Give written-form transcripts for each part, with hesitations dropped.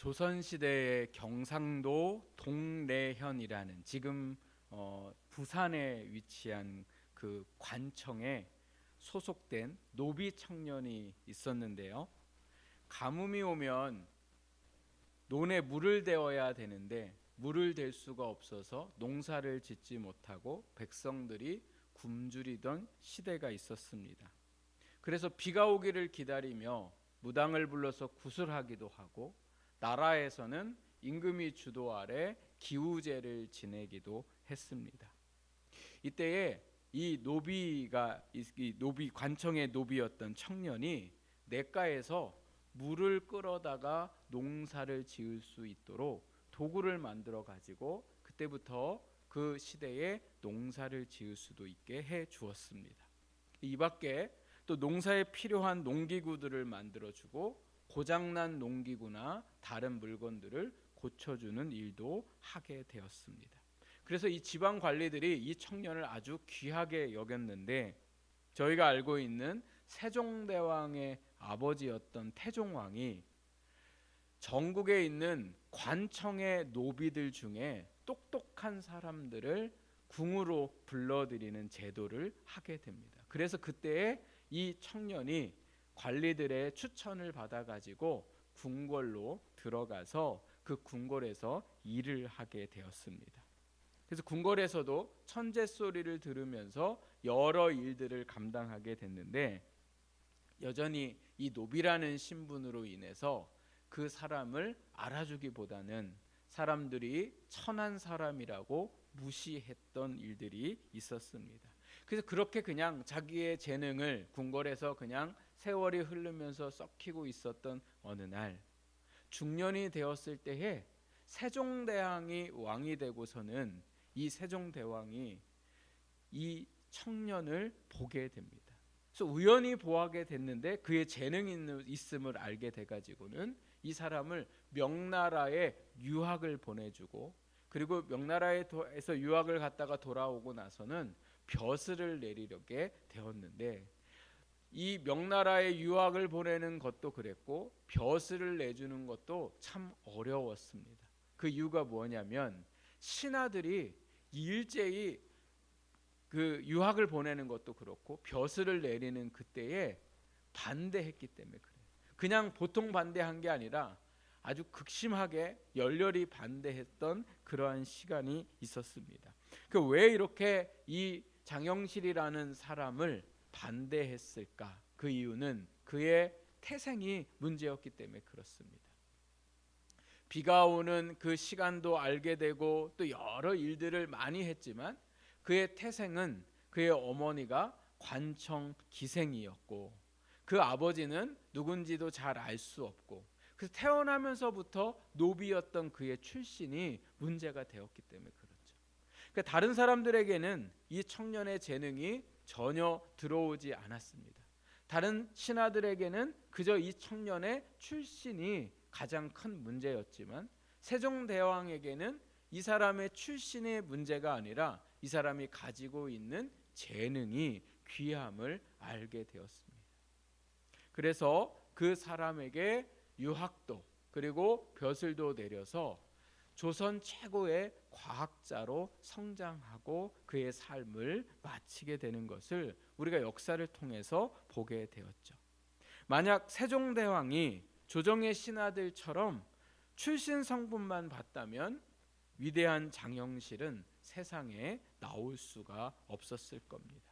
조선시대의 경상도 동래현이라는 지금 부산에 위치한 그 관청에 소속된 노비 청년이 있었는데요. 가뭄이 오면 논에 물을 대어야 되는데 물을 댈 수가 없어서 농사를 짓지 못하고 백성들이 굶주리던 시대가 있었습니다. 그래서 비가 오기를 기다리며 무당을 불러서 구슬하기도 하고 나라에서는 임금이 주도 아래 기우제를 지내기도 했습니다. 이때에 이 노비 관청의 노비였던 청년이 냇가에서 물을 끌어다가 농사를 지을 수 있도록 도구를 만들어 가지고 그때부터 그 시대에 농사를 지을 수도 있게 해 주었습니다. 이 밖에 또 농사에 필요한 농기구들을 만들어 주고 고장난 농기구나 다른 물건들을 고쳐주는 일도 하게 되었습니다. 그래서 이 지방 관리들이 이 청년을 아주 귀하게 여겼는데 저희가 알고 있는 세종대왕의 아버지였던 태종왕이 전국에 있는 관청의 노비들 중에 똑똑한 사람들을 궁으로 불러들이는 제도를 하게 됩니다. 그래서 그때에 이 청년이 관리들의 추천을 받아가지고 궁궐로 들어가서 그 궁궐에서 일을 하게 되었습니다. 그래서 궁궐에서도 천재 소리를 들으면서 여러 일들을 감당하게 됐는데 여전히 이 노비라는 신분으로 인해서 그 사람을 알아주기보다는 사람들이 천한 사람이라고 무시했던 일들이 있었습니다. 그래서 그렇게 그냥 자기의 재능을 궁궐에서 그냥 세월이 흐르면서 썩히고 있었던 어느 날 중년이 되었을 때에 세종대왕이 왕이 되고서는 이 세종대왕이 이 청년을 보게 됩니다. 그래서 우연히 보게 됐는데 그의 재능이 있음을 알게 돼가지고는 이 사람을 명나라에 유학을 보내주고 그리고 명나라에서 유학을 갔다가 돌아오고 나서는 벼슬을 내리려게 되었는데 이 명나라에 유학을 보내는 것도 그랬고 벼슬을 내주는 것도 참 어려웠습니다. 그 이유가 뭐냐면 신하들이 일제히 그 유학을 보내는 것도 그렇고 벼슬을 내리는 그때에 반대했기 때문에 그래요. 그냥 보통 반대한 게 아니라 아주 극심하게 열렬히 반대했던 그러한 시간이 있었습니다. 그 왜 이렇게 이 장영실이라는 사람을 반대했을까? 그 이유는 그의 태생이 문제였기 때문에 그렇습니다. 비가 오는 그 시간도 알게 되고 또 여러 일들을 많이 했지만 그의 태생은 그의 어머니가 관청 기생이었고 그 아버지는 누군지도 잘 알 수 없고 그래서 태어나면서부터 노비였던 그의 출신이 문제가 되었기 때문에 그렇죠. 그러니까 다른 사람들에게는 이 청년의 재능이 전혀 들어오지 않았습니다. 다른 신하들에게는 그저 이 청년의 출신이 가장 큰 문제였지만 세종대왕에게는 이 사람의 출신의 문제가 아니라 이 사람이 가지고 있는 재능이 귀함을 알게 되었습니다. 그래서 그 사람에게 유학도 그리고 벼슬도 내려서 조선 최고의 과학자로 성장하고 그의 삶을 마치게 되는 것을 우리가 역사를 통해서 보게 되었죠. 만약 세종대왕이 조정의 신하들처럼 출신 성분만 봤다면 위대한 장영실은 세상에 나올 수가 없었을 겁니다.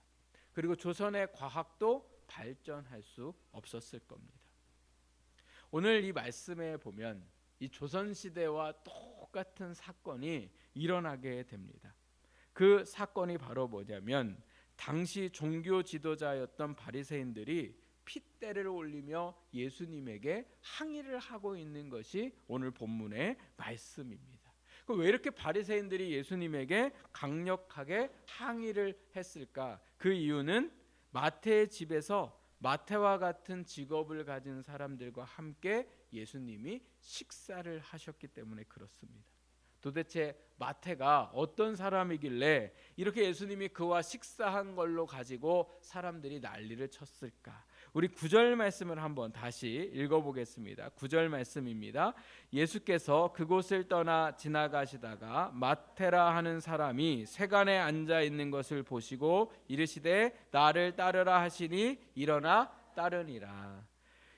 그리고 조선의 과학도 발전할 수 없었을 겁니다. 오늘 이 말씀에 보면 이 조선시대와 똑같은 사건이 일어나게 됩니다. 그 사건이 바로 뭐냐면 당시 종교 지도자였던 바리새인들이 핏대를 올리며 예수님에게 항의를 하고 있는 것이 오늘 본문의 말씀입니다. 왜 이렇게 바리새인들이 예수님에게 강력하게 항의를 했을까? 그 이유는 마태의 집에서 마태와 같은 직업을 가진 사람들과 함께 예수님이 식사를 하셨기 때문에 그렇습니다. 도대체 마태가 어떤 사람이길래 이렇게 예수님이 그와 식사한 걸로 가지고 사람들이 난리를 쳤을까? 우리 9절 말씀을 한번 다시 읽어보겠습니다. 9절 말씀입니다. 예수께서 그곳을 떠나 지나가시다가 마테라 하는 사람이 세간에 앉아 있는 것을 보시고 이르시되 나를 따르라 하시니 일어나 따르니라.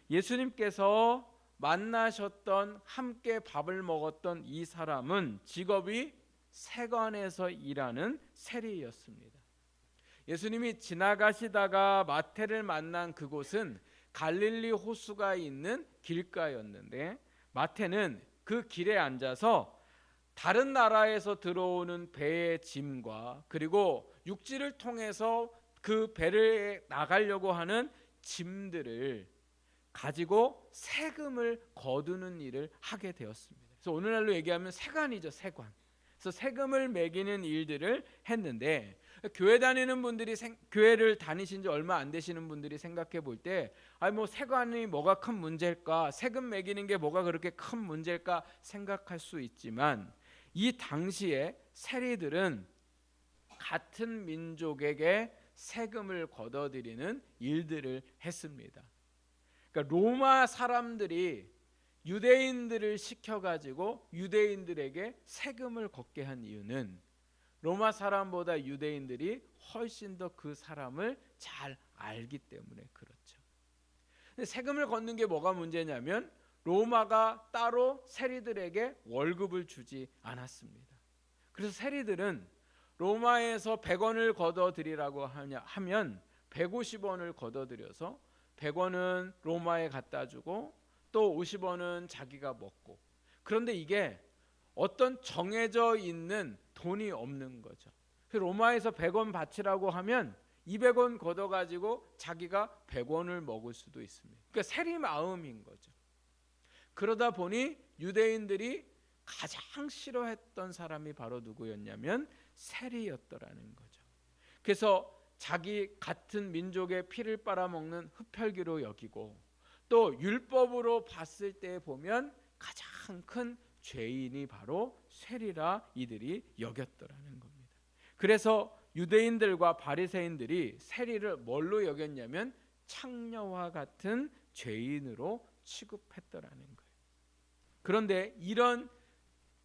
예수님께서 만나셨던 함께 밥을 먹었던 이 사람은 직업이 세관에서 일하는 세리였습니다. 예수님이 지나가시다가 마태를 만난 그곳은 갈릴리 호수가 있는 길가였는데 마태는 그 길에 앉아서 다른 나라에서 들어오는 배의 짐과 그리고 육지를 통해서 그 배를 나가려고 하는 짐들을 가지고 세금을 거두는 일을 하게 되었습니다. 그래서 오늘날로 얘기하면 세관이죠, 세관. 그래서 세금을 매기는 일들을 했는데 교회 다니는 분들이 교회를 다니신 지 얼마 안 되시는 분들이 생각해 볼 때 뭐 세관이 뭐가 큰 문제일까? 세금 매기는 게 뭐가 그렇게 큰 문제일까 생각할 수 있지만 이 당시에 세리들은 같은 민족에게 세금을 걷어들이는 일들을 했습니다. 그러니까 로마 사람들이 유대인들을 시켜가지고 유대인들에게 세금을 걷게 한 이유는 로마 사람보다 유대인들이 훨씬 더 그 사람을 잘 알기 때문에 그렇죠. 근데 세금을 걷는 게 뭐가 문제냐면 로마가 따로 세리들에게 월급을 주지 않았습니다. 그래서 세리들은 로마에서 100원을 걷어들이라고 하면 150원을 걷어들여서 100원은 로마에 갖다 주고 또 50원은 자기가 먹고, 그런데 이게 어떤 정해져 있는 돈이 없는 거죠. 로마에서 100원 바치라고 하면 200원 걷어가지고 자기가 100원을 먹을 수도 있습니다. 그러니까 세리 마음인 거죠. 그러다 보니 유대인들이 가장 싫어했던 사람이 바로 누구였냐면 세리였더라는 거죠. 그래서 자기 같은 민족의 피를 빨아먹는 흡혈귀로 여기고 또 율법으로 봤을 때 보면 가장 큰 죄인이 바로 세리라 이들이 여겼더라는 겁니다. 그래서 유대인들과 바리새인들이 세리를 뭘로 여겼냐면 창녀와 같은 죄인으로 취급했더라는 거예요. 그런데 이런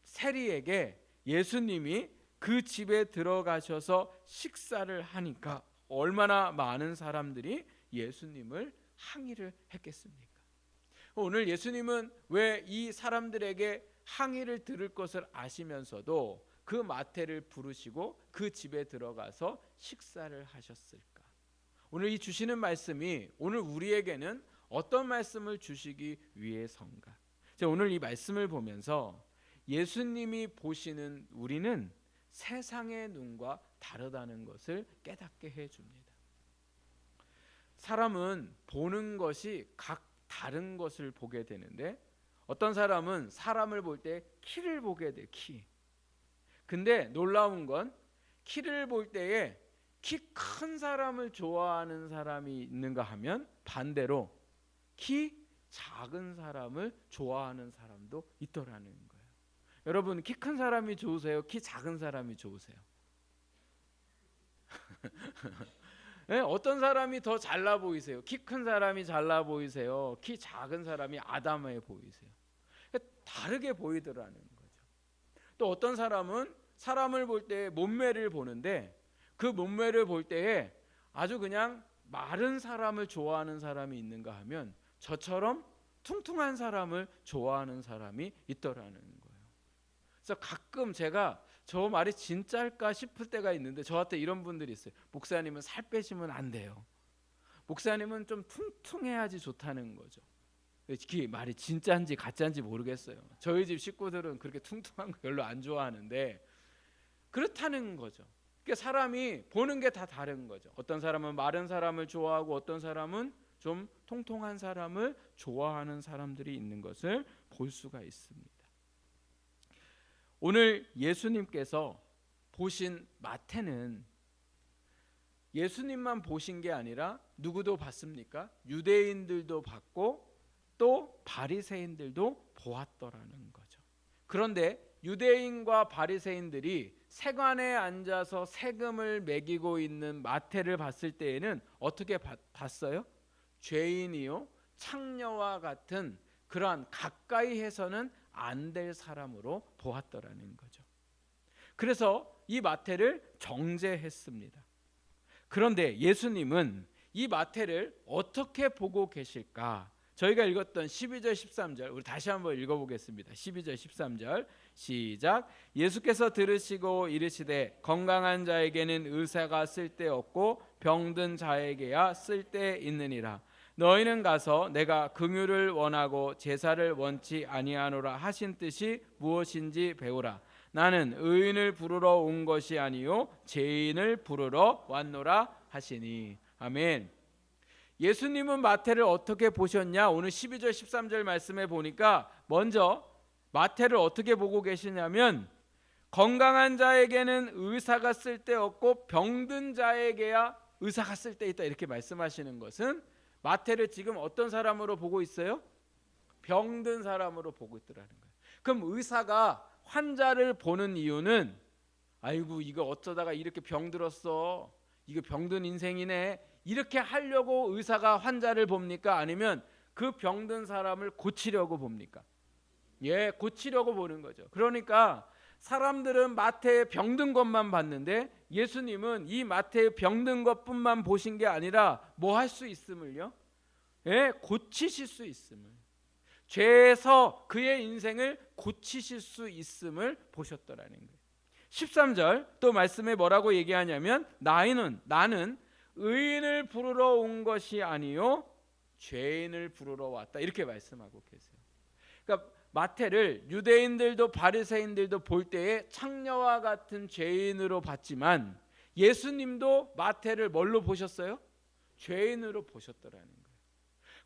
세리에게 예수님이 그 집에 들어가셔서 식사를 하니까 얼마나 많은 사람들이 예수님을 항의를 했겠습니까? 오늘 예수님은 왜 이 사람들에게 항의를 들을 것을 아시면서도 그 마태를 부르시고 그 집에 들어가서 식사를 하셨을까? 오늘 이 주시는 말씀이 오늘 우리에게는 어떤 말씀을 주시기 위해서인가? 오늘 이 말씀을 보면서 예수님이 보시는 우리는 세상의 눈과 다르다는 것을 깨닫게 해줍니다. 사람은 보는 것이 각 다른 것을 보게 되는데 어떤 사람은 사람을 볼 때 키를 보게 돼요. 키. 근데 놀라운 건 키를 볼 때에 키 큰 사람을 좋아하는 사람이 있는가 하면 반대로 키 작은 사람을 좋아하는 사람도 있더라는 거예요. 여러분, 키 큰 사람이 좋으세요? 키 작은 사람이 좋으세요? 네, 어떤 사람이 더 잘나 보이세요? 키 큰 사람이 잘나 보이세요? 키 작은 사람이 아담해 보이세요? 다르게 보이더라는 거죠. 또 어떤 사람은 사람을 볼 때 몸매를 보는데 그 몸매를 볼 때에 아주 그냥 마른 사람을 좋아하는 사람이 있는가 하면 저처럼 퉁퉁한 사람을 좋아하는 사람이 있더라는 거예요. 그래서 가끔 제가 저 말이 진짜일까 싶을 때가 있는데 저한테 이런 분들이 있어요. 목사님은 살 빼시면 안 돼요. 목사님은 좀 퉁퉁해야지 좋다는 거죠. 그 말이 진짜인지 가짜인지 모르겠어요. 저희 집 식구들은 그렇게 퉁퉁한 거 별로 안 좋아하는데 그렇다는 거죠. 그러니까 사람이 보는 게 다 다른 거죠. 어떤 사람은 마른 사람을 좋아하고 어떤 사람은 좀 통통한 사람을 좋아하는 사람들이 있는 것을 볼 수가 있습니다. 오늘 예수님께서 보신 마태는 예수님만 보신 게 아니라 누구도 봤습니까? 유대인들도 봤고 또 바리새인들도 보았더라는 거죠. 그런데 유대인과 바리새인들이 세관에 앉아서 세금을 매기고 있는 마태를 봤을 때에는 어떻게 봤어요? 죄인이요 창녀와 같은 그러한 가까이 해서는 안 될 사람으로 보았더라는 거죠. 그래서 이 마태를 정죄했습니다. 그런데 예수님은 이 마태를 어떻게 보고 계실까? 저희가 읽었던 12절 13절 우리 다시 한번 읽어보겠습니다. 12절 13절 시작. 예수께서 들으시고 이르시되 건강한 자에게는 의사가 쓸데없고 병든 자에게야 쓸데있느니라. 너희는 가서 내가 긍휼을 원하고 제사를 원치 아니하노라 하신 뜻이 무엇인지 배우라. 나는 의인을 부르러 온 것이 아니요 죄인을 부르러 왔노라 하시니. 아멘. 예수님은 마태를 어떻게 보셨냐? 오늘 12절 13절 말씀에 보니까 먼저 마태를 어떻게 보고 계시냐면 건강한 자에게는 의사가 쓸데없고 병든 자에게야 의사가 쓸데있다 이렇게 말씀하시는 것은 마태를 지금 어떤 사람으로 보고 있어요? 병든 사람으로 보고 있더라는 거예요. 그럼 의사가 환자를 보는 이유는 아이고 이거 어쩌다가 이렇게 병들었어, 이거 병든 인생이네 이렇게 하려고 의사가 환자를 봅니까? 아니면 그 병든 사람을 고치려고 봅니까? 예, 고치려고 보는 거죠. 그러니까 사람들은 마태의 병든 것만 봤는데 예수님은 이 마태의 병든 것뿐만 보신 게 아니라 뭐 할 수 있음을요? 예, 고치실 수 있음을, 죄에서 그의 인생을 고치실 수 있음을 보셨더라는 거예요. 13절 또 말씀에 뭐라고 얘기하냐면 나는 의인을 부르러 온 것이 아니요 죄인을 부르러 왔다 이렇게 말씀하고 계세요. 그러니까 마태를 유대인들도 바리새인들도 볼 때에 창녀와 같은 죄인으로 봤지만 예수님도 마태를 뭘로 보셨어요? 죄인으로 보셨더라는 거예요.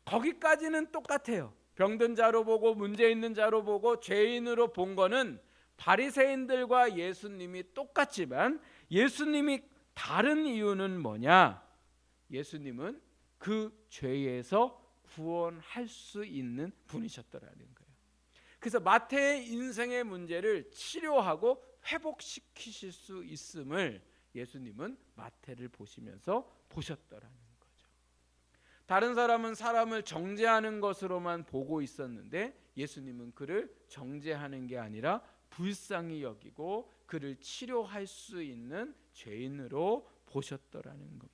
거기까지는 똑같아요. 병든 자로 보고 문제 있는 자로 보고 죄인으로 본 거는 바리새인들과 예수님이 똑같지만 예수님이 다른 이유는 뭐냐? 예수님은 그 죄에서 구원할 수 있는 분이셨더라는 거예요. 그래서 마태의 인생의 문제를 치료하고 회복시키실 수 있음을 예수님은 마태를 보시면서 보셨더라는 거죠. 다른 사람은 사람을 정죄하는 것으로만 보고 있었는데 예수님은 그를 정죄하는 게 아니라 불쌍히 여기고 그를 치료할 수 있는 죄인으로 보셨더라는 겁니다.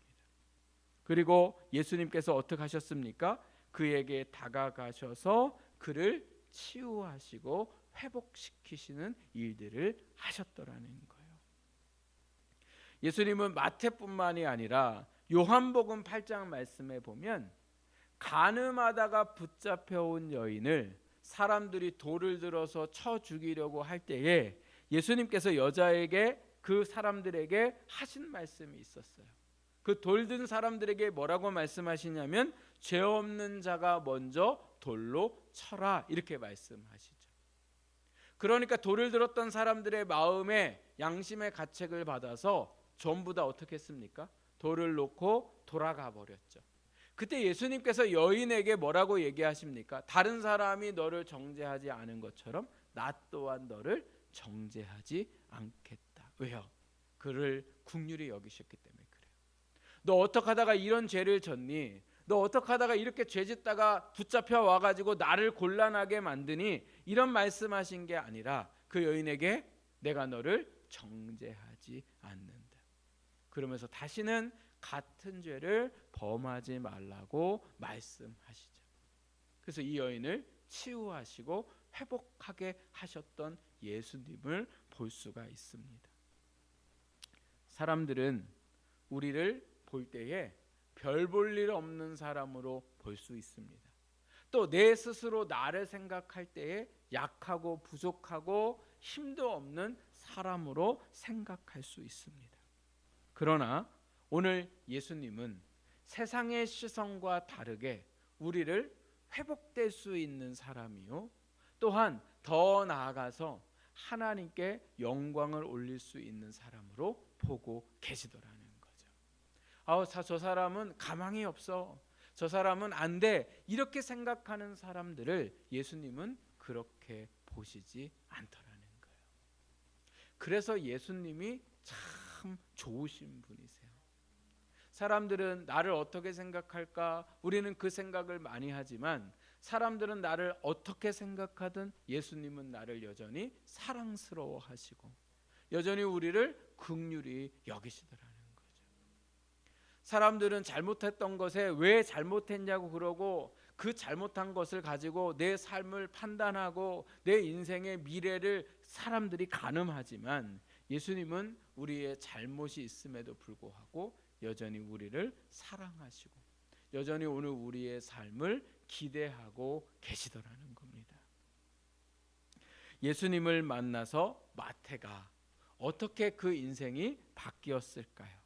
그리고 예수님께서 어떻게 하셨습니까? 그에게 다가가셔서 그를 치유하시고 회복시키시는 일들을 하셨더라는 거예요. 예수님은 마태뿐만이 아니라 요한복음 8장 말씀에 보면 간음하다가 붙잡혀온 여인을 사람들이 돌을 들어서 쳐 죽이려고 할 때에 예수님께서 여자에게 그 사람들에게 하신 말씀이 있었어요. 그 돌든 사람들에게 뭐라고 말씀하시냐면 죄 없는 자가 먼저 돌로 쳐라 이렇게 말씀하시죠. 그러니까 돌을 들었던 사람들의 마음에 양심의 가책을 받아서 전부 다 어떻게 했습니까? 돌을 놓고 돌아가 버렸죠. 그때 예수님께서 여인에게 뭐라고 얘기하십니까? 다른 사람이 너를 정죄하지 않은 것처럼 나 또한 너를 정죄하지 않겠다. 왜요? 그를 긍휼히 여기셨기 때문에 그래요. 너 어떻게 하다가 이런 죄를 졌니? 너 어떻게 하다가 이렇게 죄짓다가 붙잡혀 와가지고 나를 곤란하게 만드니? 이런 말씀하신 게 아니라 그 여인에게 내가 너를 정죄하지 않는다. 그러면서 다시는 같은 죄를 범하지 말라고 말씀하시죠. 그래서 이 여인을 치유하시고 회복하게 하셨던 예수님을 볼 수가 있습니다. 사람들은 우리를 볼 때에 별 볼 일 없는 사람으로 볼 수 있습니다. 또 내 스스로 나를 생각할 때에 약하고 부족하고 힘도 없는 사람으로 생각할 수 있습니다. 그러나 오늘 예수님은 세상의 시선과 다르게 우리를 회복될 수 있는 사람이요 또한 더 나아가서 하나님께 영광을 올릴 수 있는 사람으로 보고 계시더라는 거죠. 저 사람은 가망이 없어, 저 사람은 안 돼 이렇게 생각하는 사람들을 예수님은 그렇게 보시지 않더라는 거예요. 그래서 예수님이 참 좋으신 분이세요. 사람들은 나를 어떻게 생각할까? 우리는 그 생각을 많이 하지만 사람들은 나를 어떻게 생각하든 예수님은 나를 여전히 사랑스러워 하시고 여전히 우리를 긍휼히 여기시더라는 거죠. 사람들은 잘못했던 것에 왜 잘못했냐고 그러고 그 잘못한 것을 가지고 내 삶을 판단하고 내 인생의 미래를 사람들이 가늠하지만 예수님은 우리의 잘못이 있음에도 불구하고 여전히 우리를 사랑하시고 여전히 오늘 우리의 삶을 기대하고 계시더라는 겁니다. 예수님을 만나서 마태가 어떻게 그 인생이 바뀌었을까요?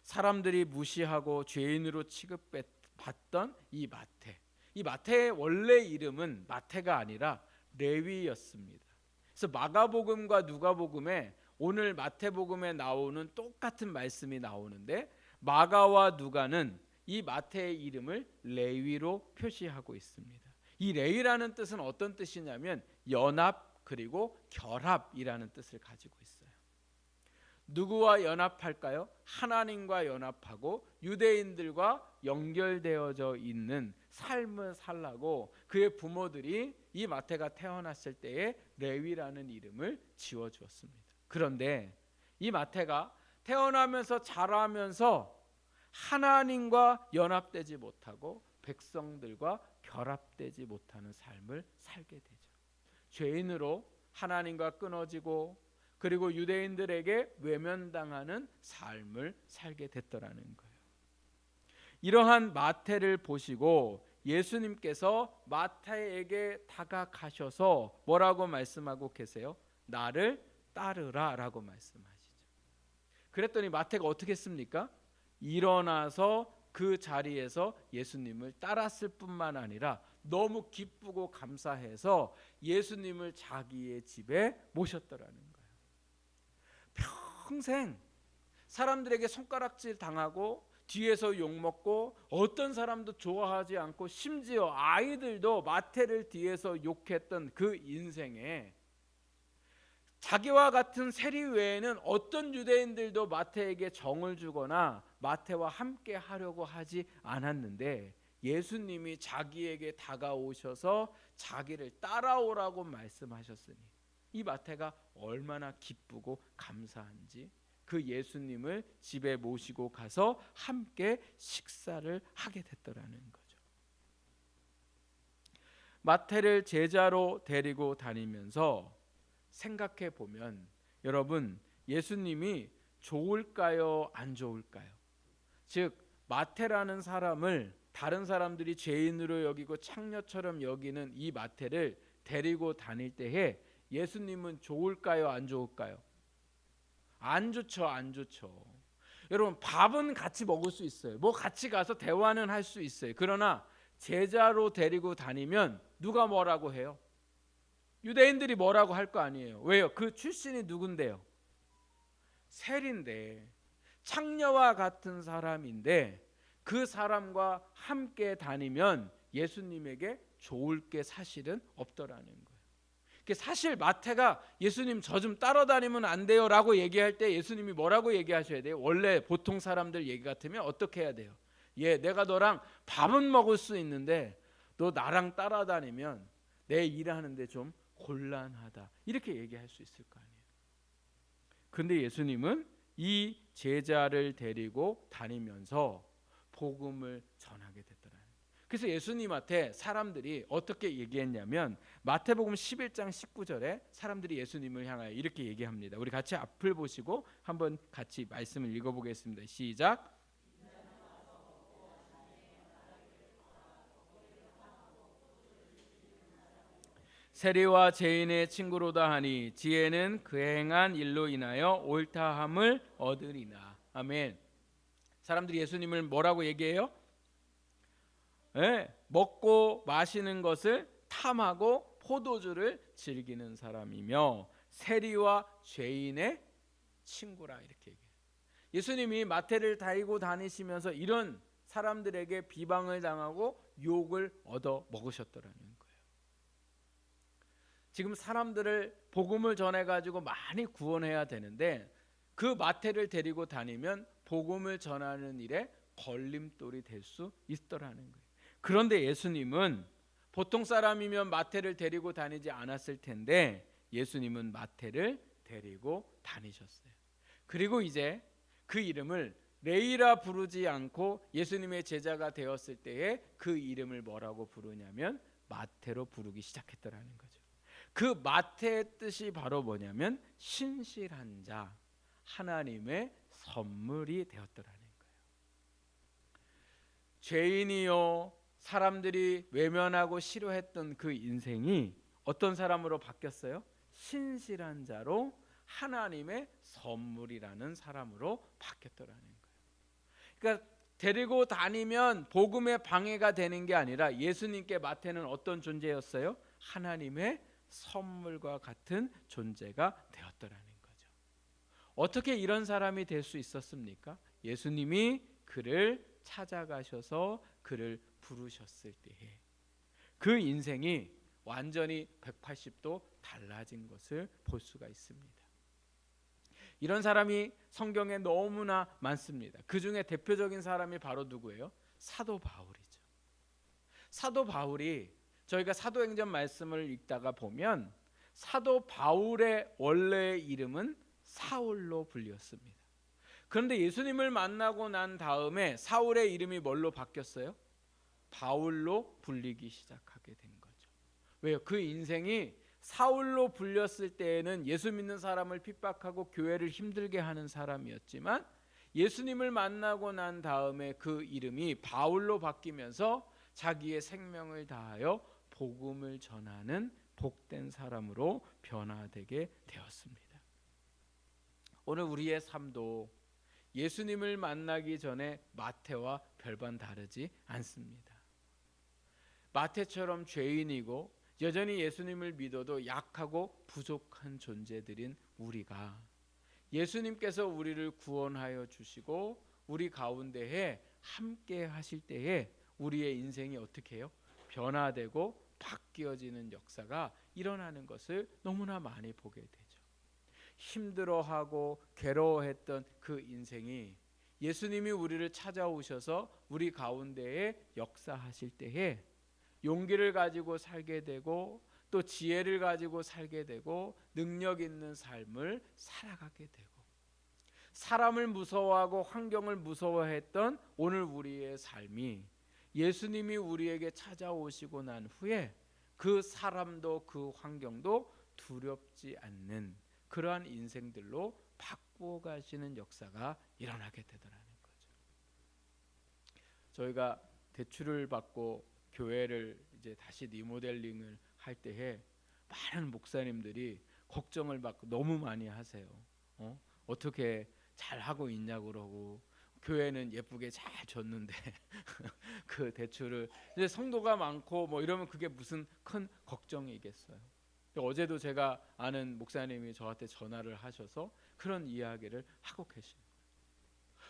사람들이 무시하고 죄인으로 취급받던 이 마태. 이 마태의 원래 이름은 마태가 아니라 레위였습니다. 그래서 마가복음과 누가복음에 오늘 마태복음에 나오는 똑같은 말씀이 나오는데 마가와 누가는 이 마태의 이름을 레위로 표시하고 있습니다. 이 레위라는 뜻은 어떤 뜻이냐면 연합 그리고 결합이라는 뜻을 가지고 있어요. 누구와 연합할까요? 하나님과 연합하고 유대인들과 연결되어져 있는 삶을 살라고 그의 부모들이 이 마태가 태어났을 때에 레위라는 이름을 지어주었습니다. 그런데 이 마태가 태어나면서 자라면서 하나님과 연합되지 못하고 백성들과 결합되지 못하는 삶을 살게 되죠. 죄인으로 하나님과 끊어지고 그리고 유대인들에게 외면당하는 삶을 살게 됐더라는 거예요. 이러한 마태를 보시고 예수님께서 마태에게 다가가셔서 뭐라고 말씀하고 계세요? 나를 따르라 라고 말씀하시죠. 그랬더니 마태가 어떻게 했습니까? 일어나서 그 자리에서 예수님을 따랐을 뿐만 아니라 너무 기쁘고 감사해서 예수님을 자기의 집에 모셨더라는 거예요. 평생 사람들에게 손가락질 당하고 뒤에서 욕먹고 어떤 사람도 좋아하지 않고 심지어 아이들도 마태를 뒤에서 욕했던 그 인생에 자기와 같은 세리 외에는 어떤 유대인들도 마태에게 정을 주거나 마태와 함께 하려고 하지 않았는데 예수님이 자기에게 다가오셔서 자기를 따라오라고 말씀하셨으니 이 마태가 얼마나 기쁘고 감사한지 그 예수님을 집에 모시고 가서 함께 식사를 하게 됐더라는 거죠. 마태를 제자로 데리고 다니면서 생각해 보면 여러분 예수님이 좋을까요? 안 좋을까요? 즉 마태라는 사람을 다른 사람들이 죄인으로 여기고 창녀처럼 여기는 이 마태를 데리고 다닐 때에 예수님은 좋을까요? 안 좋을까요? 안 좋죠. 안 좋죠. 여러분 밥은 같이 먹을 수 있어요. 뭐 같이 가서 대화는 할 수 있어요. 그러나 제자로 데리고 다니면 누가 뭐라고 해요? 유대인들이 뭐라고 할 거 아니에요. 왜요? 그 출신이 누군데요? 세리인데 창녀와 같은 사람인데 그 사람과 함께 다니면 예수님에게 좋을 게 사실은 없더라는 거예요. 사실 마태가 예수님 저 좀 따라다니면 안 돼요 라고 얘기할 때 예수님이 뭐라고 얘기하셔야 돼요? 원래 보통 사람들 얘기 같으면 어떻게 해야 돼요? 내가 너랑 밥은 먹을 수 있는데 너 나랑 따라다니면 내 일하는데 좀 곤란하다 이렇게 얘기할 수 있을 거 아니에요. 그런데 예수님은 이 제자를 데리고 다니면서 복음을 전하게 됐더라는 거예요. 그래서 예수님한테 사람들이 어떻게 얘기했냐면 마태복음 11장 19절에 사람들이 예수님을 향하여 이렇게 얘기합니다. 우리 같이 앞을 보시고 한번 같이 말씀을 읽어보겠습니다. 시작. 세리와 죄인의 친구로다 하니 지혜는 그 행한 일로 인하여 옳다함을 얻으리나. 아멘. 사람들이 예수님을 뭐라고 얘기해요? 먹고 마시는 것을 탐하고 포도주를 즐기는 사람이며 세리와 죄인의 친구라 이렇게 얘기해요. 예수님이 마태를 데리고 다니시면서 이런 사람들에게 비방을 당하고 욕을 얻어 먹으셨더라는 거예요. 지금 사람들을 복음을 전해가지고 많이 구원해야 되는데 그 마태를 데리고 다니면 복음을 전하는 일에 걸림돌이 될 수 있더라는 거예요. 그런데 예수님은 보통 사람이면 마태를 데리고 다니지 않았을 텐데 예수님은 마태를 데리고 다니셨어요. 그리고 이제 그 이름을 레이라 부르지 않고 예수님의 제자가 되었을 때에 그 이름을 뭐라고 부르냐면 마태로 부르기 시작했더라는 거죠. 그 마태의 뜻이 바로 뭐냐면 신실한 자, 하나님의 선물이 되었더라는 거예요. 죄인이요, 사람들이 외면하고 싫어했던 그 인생이 어떤 사람으로 바뀌었어요? 신실한 자로 하나님의 선물이라는 사람으로 바뀌었더라는 거예요. 그러니까 데리고 다니면 복음의 방해가 되는 게 아니라 예수님께 마태는 어떤 존재였어요? 하나님의 선물과 같은 존재가 되었더라는 거죠. 어떻게 이런 사람이 될 수 있었습니까? 예수님이 그를 찾아가셔서 그를 부르셨을 때에 그 인생이 완전히 180도 달라진 것을 볼 수가 있습니다. 이런 사람이 성경에 너무나 많습니다. 그 중에 대표적인 사람이 바로 누구예요? 사도 바울이죠. 사도 바울이 저희가 사도행전 말씀을 읽다가 보면 사도 바울의 원래의 이름은 사울로 불렸습니다. 그런데 예수님을 만나고 난 다음에 사울의 이름이 뭘로 바뀌었어요? 바울로 불리기 시작하게 된 거죠. 왜요? 그 인생이 사울로 불렸을 때에는 예수 믿는 사람을 핍박하고 교회를 힘들게 하는 사람이었지만 예수님을 만나고 난 다음에 그 이름이 바울로 바뀌면서 자기의 생명을 다하여 복음을 전하는 복된 사람으로 변화되게 되었습니다. 오늘 우리의 삶도 예수님을 만나기 전에 마태와 별반 다르지 않습니다. 마태처럼 죄인이고 여전히 예수님을 믿어도 약하고 부족한 존재들인 우리가 예수님께서 우리를 구원하여 주시고 우리 가운데에 함께 하실 때에 우리의 인생이 어떻게 해요? 변화되고 바뀌어지는 역사가 일어나는 것을 너무나 많이 보게 되죠. 힘들어하고 괴로워했던 그 인생이 예수님이 우리를 찾아오셔서 우리 가운데에 역사하실 때에 용기를 가지고 살게 되고 또 지혜를 가지고 살게 되고 능력 있는 삶을 살아가게 되고 사람을 무서워하고 환경을 무서워했던 오늘 우리의 삶이 예수님이 우리에게 찾아오시고 난 후에 그 사람도 그 환경도 두렵지 않는 그러한 인생들로 바꾸어 가시는 역사가 일어나게 되더라는 거죠. 저희가 대출을 받고 교회를 이제 다시 리모델링을 할 때에 많은 목사님들이 걱정을 받고 너무 많이 하세요. 어떻게 잘 하고 있냐고 그러고 교회는 예쁘게 잘 줬는데 그 대출을 이제 성도가 많고 뭐 이러면 그게 무슨 큰 걱정이겠어요. 어제도 제가 아는 목사님이 저한테 전화를 하셔서 그런 이야기를 하고 계십니다.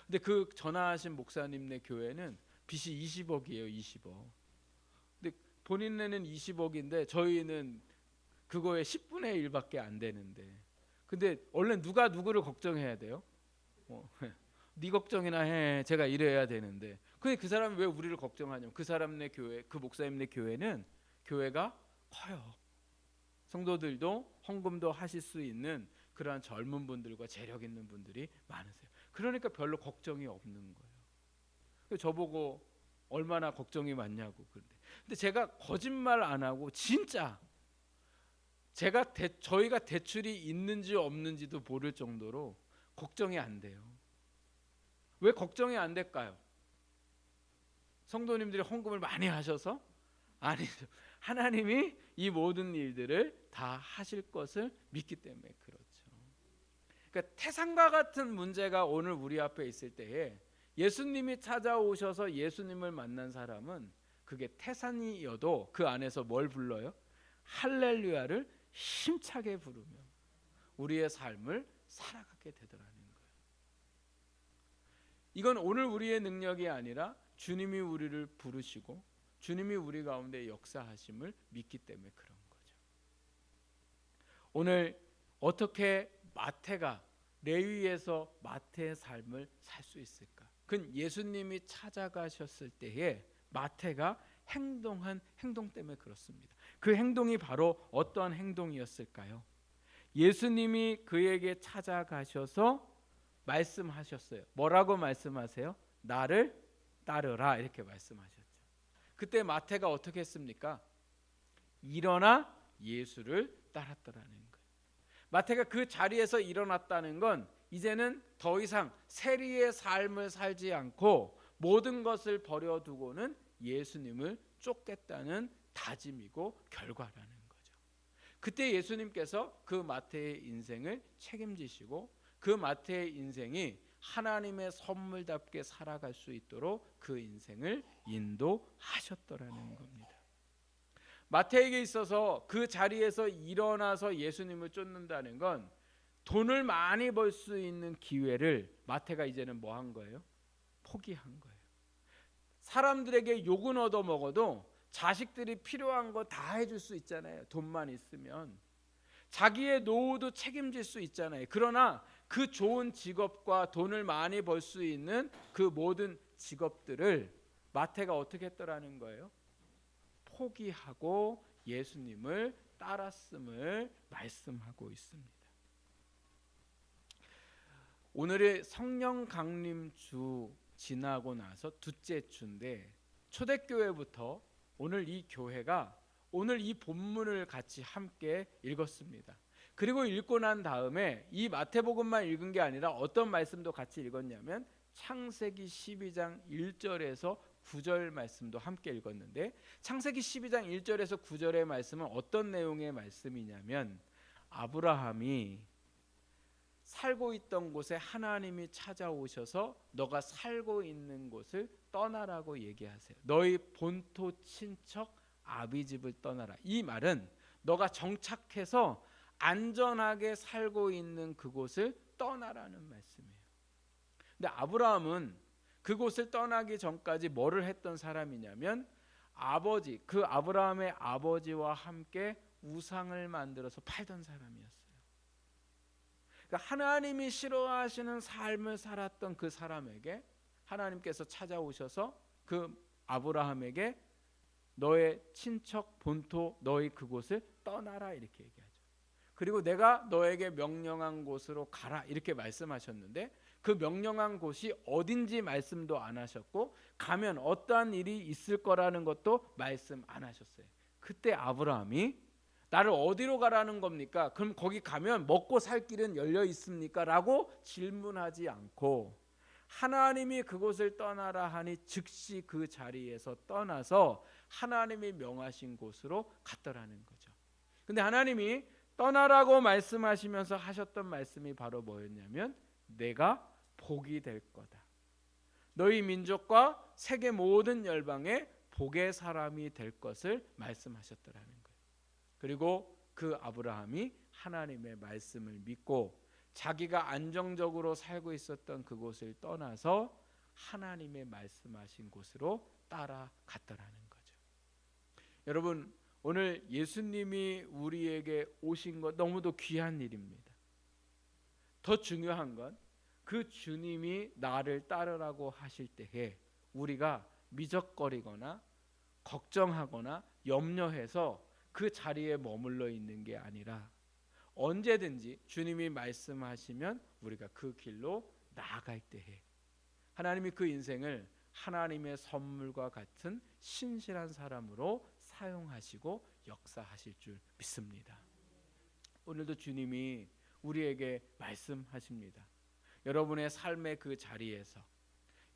근데 그 전화하신 목사님네 교회는 빚이 20억이에요. 20억. 근데 본인네는 20억인데 저희는 그거의 10분의 1밖에 안 되는데 근데 원래 누가 누구를 걱정해야 돼요? 네 걱정이나 해. 제가 이래야 되는데 근데 그 사람이 왜 우리를 걱정하냐면 그 사람네 교회, 그 목사님네 교회는 교회가 커요. 성도들도 헌금도 하실 수 있는 그러한 젊은 분들과 재력 있는 분들이 많으세요. 그러니까 별로 걱정이 없는 거예요. 저보고 얼마나 걱정이 많냐고 그런데 근데 제가 거짓말 안 하고 진짜 저희가 대출이 있는지 없는지도 모를 정도로 걱정이 안 돼요. 왜 걱정이 안 될까요? 성도님들이 헌금을 많이 하셔서? 아니죠. 하나님이 이 모든 일들을 다 하실 것을 믿기 때문에 그렇죠. 그러니까 태산과 같은 문제가 오늘 우리 앞에 있을 때에 예수님이 찾아오셔서 예수님을 만난 사람은 그게 태산이어도 그 안에서 뭘 불러요? 할렐루야를 힘차게 부르며 우리의 삶을 살아가게 되더라는 거예요. 이건 오늘 우리의 능력이 아니라 주님이 우리를 부르시고 주님이 우리 가운데 역사하심을 믿기 때문에 그런 거죠. 오늘 어떻게 마태가 레위에서 마태의 삶을 살 수 있을까? 그건 예수님이 찾아가셨을 때에 마태가 행동한 행동 때문에 그렇습니다. 그 행동이 바로 어떠한 행동이었을까요? 예수님이 그에게 찾아가셔서 말씀하셨어요. 뭐라고 말씀하세요? 나를 따르라 이렇게 말씀하셨죠. 그때 마태가 어떻게 했습니까? 일어나 예수를 따랐더라는 거예요. 마태가 그 자리에서 일어났다는 건 이제는 더 이상 세리의 삶을 살지 않고 모든 것을 버려두고는 예수님을 쫓겠다는 다짐이고 결과라는 거죠. 그때 예수님께서 그 마태의 인생을 책임지시고 그 마태의 인생이 하나님의 선물답게 살아갈 수 있도록 그 인생을 인도하셨더라는 겁니다. 마태에게 있어서 그 자리에서 일어나서 예수님을 쫓는다는 건 돈을 많이 벌 수 있는 기회를 마태가 이제는 뭐 한 거예요? 포기한 거예요. 사람들에게 욕은 얻어 먹어도 자식들이 필요한 거 다 해줄 수 있잖아요. 돈만 있으면. 자기의 노후도 책임질 수 있잖아요. 그러나 그 좋은 직업과 돈을 많이 벌 수 있는 그 모든 직업들을 마태가 어떻게 했더라는 거예요? 포기하고 예수님을 따랐음을 말씀하고 있습니다. 오늘의 성령 강림 주 지나고 나서 둘째 주인데 초대교회부터 오늘 이 교회가 오늘 이 본문을 같이 함께 읽었습니다. 그리고 읽고 난 다음에 이 마태복음만 읽은 게 아니라 어떤 말씀도 같이 읽었냐면 창세기 12장 1절에서 9절 말씀도 함께 읽었는데 창세기 12장 1절에서 9절의 말씀은 어떤 내용의 말씀이냐면 아브라함이 살고 있던 곳에 하나님이 찾아오셔서 너가 살고 있는 곳을 떠나라고 얘기하세요. 너희 본토 친척 아비 집을 떠나라. 이 말은 너가 정착해서 안전하게 살고 있는 그곳을 떠나라는 말씀이에요. 근데 아브라함은 그곳을 떠나기 전까지 뭐를 했던 사람이냐면 그 아브라함의 아버지와 함께 우상을 만들어서 팔던 사람이었어요. 그러니까 하나님이 싫어하시는 삶을 살았던 그 사람에게 하나님께서 찾아오셔서 그 아브라함에게 너의 친척 본토 너희 그곳을 떠나라 이렇게 얘기하죠. 그리고 내가 너에게 명령한 곳으로 가라 이렇게 말씀하셨는데 그 명령한 곳이 어딘지 말씀도 안 하셨고 가면 어떠한 일이 있을 거라는 것도 말씀 안 하셨어요. 그때 아브라함이 나를 어디로 가라는 겁니까? 그럼 거기 가면 먹고 살 길은 열려 있습니까? 라고 질문하지 않고 하나님이 그곳을 떠나라 하니 즉시 그 자리에서 떠나서 하나님이 명하신 곳으로 갔더라는 거죠. 근데 하나님이 떠나라고 말씀하시면서 하셨던 말씀이 바로 뭐였냐면 내가 복이 될 거다. 너희 민족과 세계 모든 열방의 복의 사람이 될 것을 말씀하셨더라는 거예요. 그리고 그 아브라함이 하나님의 말씀을 믿고 자기가 안정적으로 살고 있었던 그곳을 떠나서 하나님의 말씀하신 곳으로 따라갔더라는 거죠. 여러분 오늘 예수님이 우리에게 오신 것 너무도 귀한 일입니다. 더 중요한 건 그 주님이 나를 따르라고 하실 때에 우리가 미적거리거나 걱정하거나 염려해서 그 자리에 머물러 있는 게 아니라 언제든지 주님이 말씀하시면 우리가 그 길로 나아갈 때에 하나님이 그 인생을 하나님의 선물과 같은 신실한 사람으로 사용하시고 역사하실 줄 믿습니다. 오늘도 주님이 우리에게 말씀하십니다. 여러분의 삶의 그 자리에서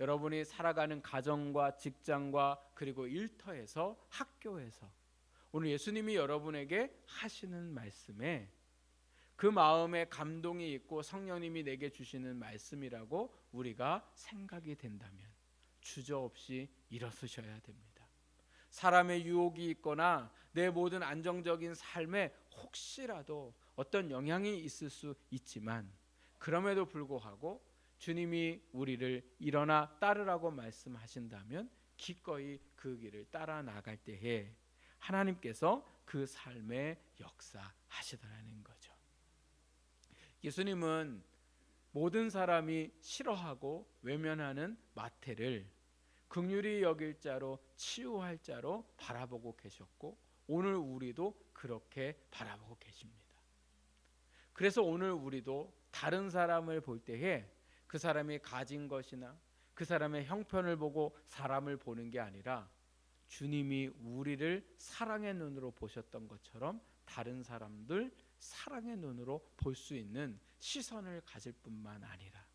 여러분이 살아가는 가정과 직장과 그리고 일터에서 학교에서 오늘 예수님이 여러분에게 하시는 말씀에 그 마음에 감동이 있고 성령님이 내게 주시는 말씀이라고 우리가 생각이 된다면 주저없이 일어서셔야 됩니다. 사람의 유혹이 있거나 내 모든 안정적인 삶에 혹시라도 어떤 영향이 있을 수 있지만 그럼에도 불구하고 주님이 우리를 일어나 따르라고 말씀하신다면 기꺼이 그 길을 따라 나갈 때에 하나님께서 그 삶에 역사하시더라는 거죠. 예수님은 모든 사람이 싫어하고 외면하는 마태를 긍휼히 여길 자로 치유할 자로 바라보고 계셨고 오늘 우리도 그렇게 바라보고 계십니다. 그래서 오늘 우리도 다른 사람을 볼 때에 그 사람이 가진 것이나 그 사람의 형편을 보고 사람을 보는 게 아니라 주님이 우리를 사랑의 눈으로 보셨던 것처럼 다른 사람들 사랑의 눈으로 볼 수 있는 시선을 가질 뿐만 아니라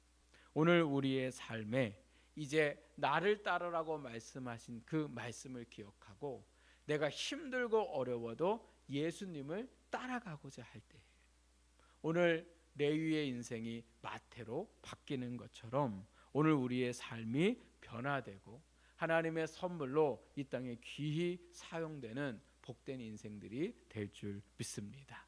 오늘 우리의 삶에 이제 나를 따르라고 말씀하신 그 말씀을 기억하고 내가 힘들고 어려워도 예수님을 따라가고자 할 때 오늘 레위의 인생이 마태로 바뀌는 것처럼 오늘 우리의 삶이 변화되고 하나님의 선물로 이 땅에 귀히 사용되는 복된 인생들이 될 줄 믿습니다.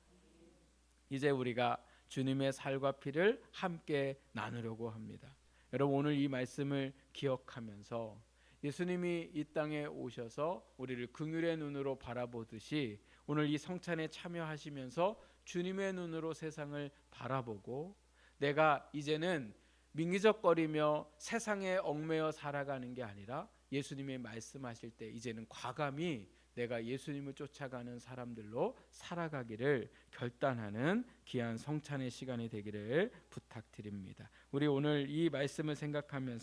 이제 우리가 주님의 살과 피를 함께 나누려고 합니다. 여러분 오늘 이 말씀을 기억하면서 예수님이 이 땅에 오셔서 우리를 긍휼의 눈으로 바라보듯이 오늘 이 성찬에 참여하시면서 주님의 눈으로 세상을 바라보고 내가 이제는 민기적거리며 세상에 얽매여 살아가는 게 아니라 예수님이 말씀하실 때 이제는 과감히 내가 예수님을 쫓아가는 사람들로 살아가기를 결단하는 귀한 성찬의 시간이 되기를 부탁드립니다. 우리 오늘 이 말씀을 생각하면서